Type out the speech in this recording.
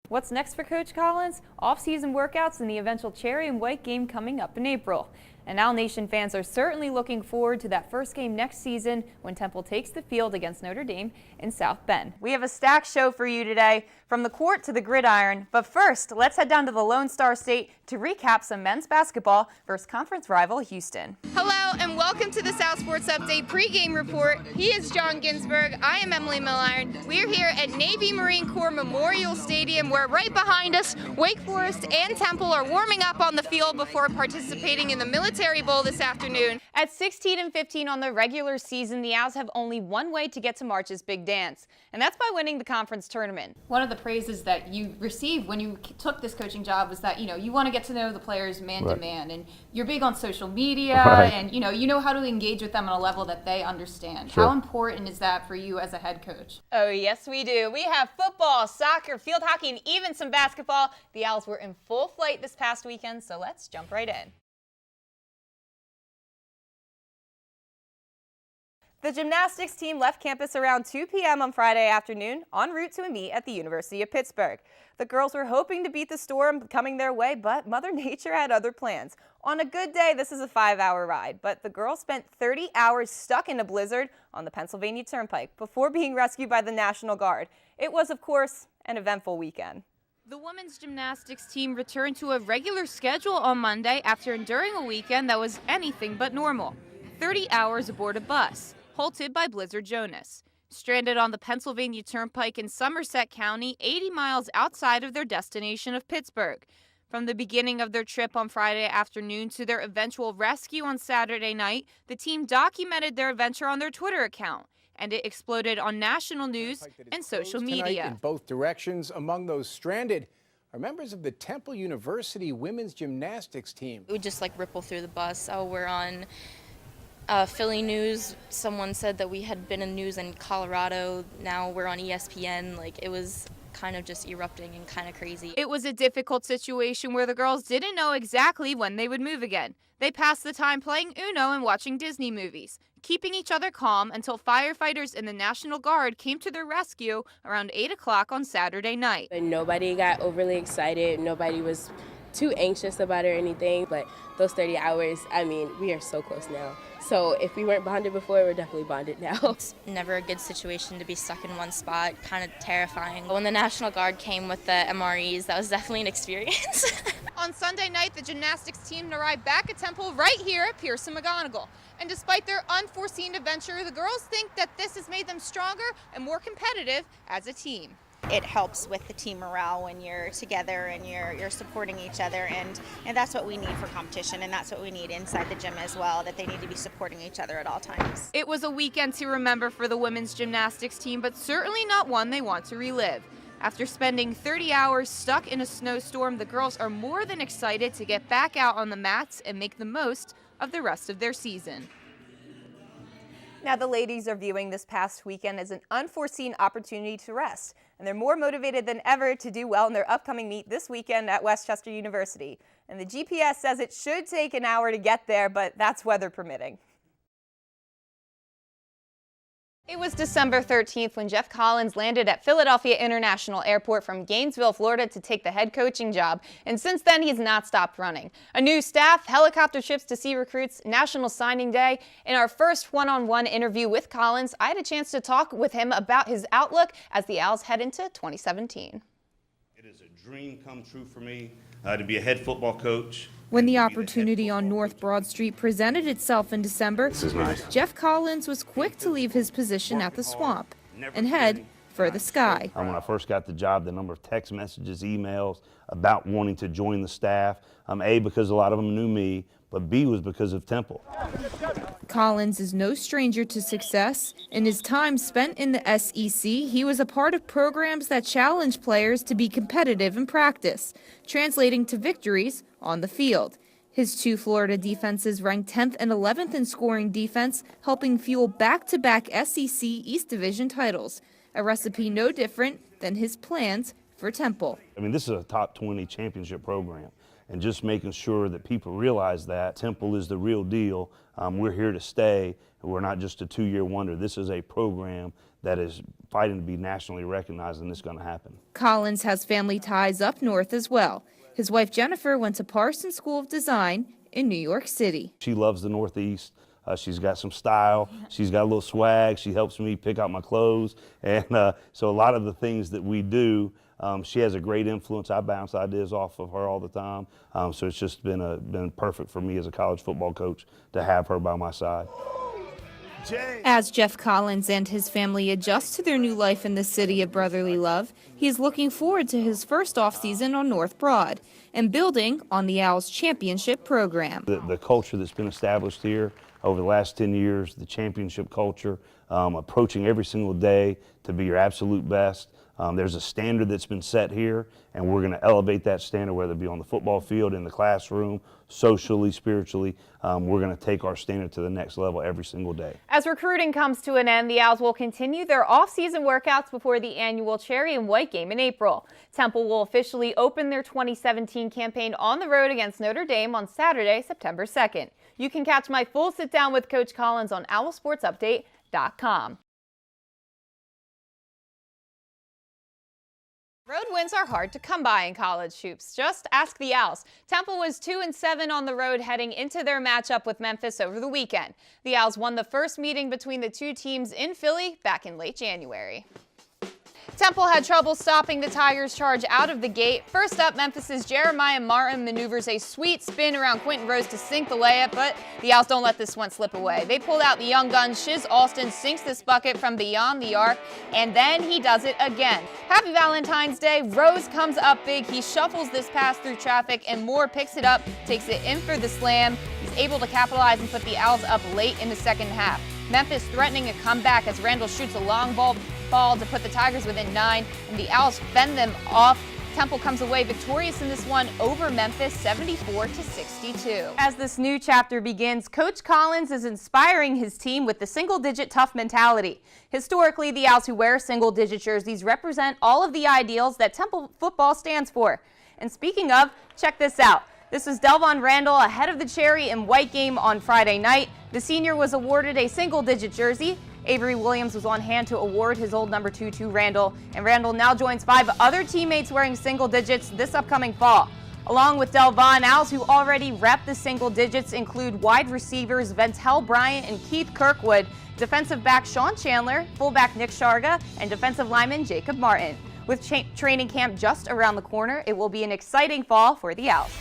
What's next for Coach Collins? Off-season workouts and the eventual cherry and white game coming up in April. And Owl Nation fans are certainly looking forward to that first game next season when Temple takes the field against Notre Dame in South Bend. We have a stacked show for you today, from the court to the gridiron. But first, let's head down to the Lone Star State to recap some men's basketball versus conference rival Houston. Hello and welcome to the South Sports Update pregame report. He is John Ginsberg. I am Emily Milliron. We're here at Navy Marine Corps Memorial Stadium, where right behind us, Wake Forest and Temple are warming up on the field before participating in the Military Bowl this afternoon. At 16-15 on the regular season, the Owls have only one way to get to March's big dance, and that's by winning the conference tournament. One of the praises that you received when you took this coaching job was that, you want to get to know the players man to man, and you're big on social media, and you know how to engage with them on a level that they understand. Sure. How important is that for you as a head coach? Oh, yes, we do. We have football, soccer, field hockey, and even some basketball. The Owls were in full flight this past weekend, so let's jump right in. The gymnastics team left campus around 2 p.m. on Friday afternoon en route to a meet at the University of Pittsburgh. The girls were hoping to beat the storm coming their way, but Mother Nature had other plans. On a good day, this is a 5-hour ride, but the girls spent 30 hours stuck in a blizzard on the Pennsylvania Turnpike before being rescued by the National Guard. It was, of course, an eventful weekend. The women's gymnastics team returned to a regular schedule on Monday after enduring a weekend that was anything but normal. 30 hours aboard a bus, halted by Blizzard Jonas. Stranded on the Pennsylvania Turnpike in Somerset County, 80 miles outside of their destination of Pittsburgh. From the beginning of their trip on Friday afternoon to their eventual rescue on Saturday night, the team documented their adventure on their Twitter account, and it exploded on national news and social media. In both directions, among those stranded are members of the Temple University women's gymnastics team. We just ripple through the bus. Oh, we're on Philly News. Someone said that we had been in news in Colorado. Now we're on ESPN. It was kind of just erupting and kind of crazy. It was a difficult situation where the girls didn't know exactly when they would move again. They passed the time playing Uno and watching Disney movies, keeping each other calm until firefighters and the National Guard came to their rescue around 8 o'clock on Saturday night. Nobody got overly excited. Nobody was too anxious about it or anything, but those 30 hours, we are so close now. So if we weren't bonded before, we're definitely bonded now. It's never a good situation to be stuck in one spot, kind of terrifying. When the National Guard came with the MREs, that was definitely an experience. On Sunday night, the gymnastics team arrived back at Temple right here at Pearson McGonigal. And despite their unforeseen adventure, the girls think that this has made them stronger and more competitive as a team. It helps with the team morale when you're together and you're supporting each other, and that's what we need for competition, and that's what we need inside the gym as well, that they need to be supporting each other at all times. It was a weekend to remember for the women's gymnastics team, but certainly not one they want to relive. After spending 30 hours stuck in a snowstorm, the girls are more than excited to get back out on the mats and make the most of the rest of their season. Now, the ladies are viewing this past weekend as an unforeseen opportunity to rest, and they're more motivated than ever to do well in their upcoming meet this weekend at Westchester University. And the GPS says it should take an hour to get there, but that's weather permitting. It was December 13th when Jeff Collins landed at Philadelphia International Airport from Gainesville, Florida to take the head coaching job, and since then he's not stopped running. A new staff, helicopter trips to see recruits, National Signing Day. In our first one-on-one interview with Collins, I had a chance to talk with him about his outlook as the Owls head into 2017. It is a dream come true for me to be a head football coach. When the opportunity on North Broad Street presented itself in December, This is nice. Jeff Collins was quick to leave his position at the Swamp and head for the Sky. When I first got the job, the number of text messages, emails about wanting to join the staff, A, because a lot of them knew me, but B, was because of Temple. Collins is no stranger to success. In his time spent in the SEC, he was a part of programs that challenge players to be competitive in practice, translating to victories on the field. His two Florida defenses ranked 10th and 11th in scoring defense, helping fuel back-to-back SEC East Division titles, a recipe no different than his plans for Temple. This is a top 20 championship program. and just making sure that people realize that Temple is the real deal. We're here to stay. We're not just a 2-year wonder. This is a program that is fighting to be nationally recognized, and it's going to happen. Collins has family ties up north as well. His wife Jennifer went to Parsons School of Design in New York City. She loves the Northeast. She's got some style. She's got a little swag. She helps me pick out my clothes. And so a lot of the things that we do, she has a great influence. I bounce ideas off of her all the time. So it's just been perfect for me as a college football coach to have her by my side. As Jeff Collins and his family adjust to their new life in the city of brotherly love, he is looking forward to his first offseason on North Broad and building on the Owls championship program. The culture that's been established here over the last 10 years, the championship culture, approaching every single day to be your absolute best. There's a standard that's been set here, and we're going to elevate that standard, whether it be on the football field, in the classroom, socially, spiritually. We're going to take our standard to the next level every single day. As recruiting comes to an end, the Owls will continue their off-season workouts before the annual Cherry and White game in April. Temple will officially open their 2017 campaign on the road against Notre Dame on Saturday, September 2nd. You can catch my full sit-down with Coach Collins on owlsportsupdate.com. Road wins are hard to come by in college hoops. Just ask the Owls. Temple was 2-7 on the road heading into their matchup with Memphis over the weekend. The Owls won the first meeting between the two teams in Philly back in late January. Temple had trouble stopping the Tigers' charge out of the gate. First up, Memphis's Jeremiah Martin maneuvers a sweet spin around Quentin Rose to sink the layup, but the Owls don't let this one slip away. They pulled out the young gun. Shiz Alston sinks this bucket from beyond the arc, and then he does it again. Happy Valentine's Day. Rose comes up big. He shuffles this pass through traffic, and Moore picks it up, takes it in for the slam. He's able to capitalize and put the Owls up late in the second half. Memphis threatening a comeback as Randall shoots a long ball to put the Tigers within 9, and the Owls fend them off. Temple comes away victorious in this one over Memphis, 74-62. As this new chapter begins, Coach Collins is inspiring his team with the single-digit tough mentality. Historically, the Owls who wear single-digit jerseys represent all of the ideals that Temple football stands for. And speaking of, check this out. This was Delvon Randall ahead of the Cherry and White game on Friday night. The senior was awarded a single-digit jersey. Avery Williams was on hand to award his old number 2 to Randall, and Randall now joins 5 other teammates wearing single digits this upcoming fall. Along with Delvon, Owls who already rep the single digits include wide receivers Ventel Bryant and Keith Kirkwood, defensive back Sean Chandler, fullback Nick Sharga, and defensive lineman Jacob Martin. With training camp just around the corner, it will be an exciting fall for the Owls.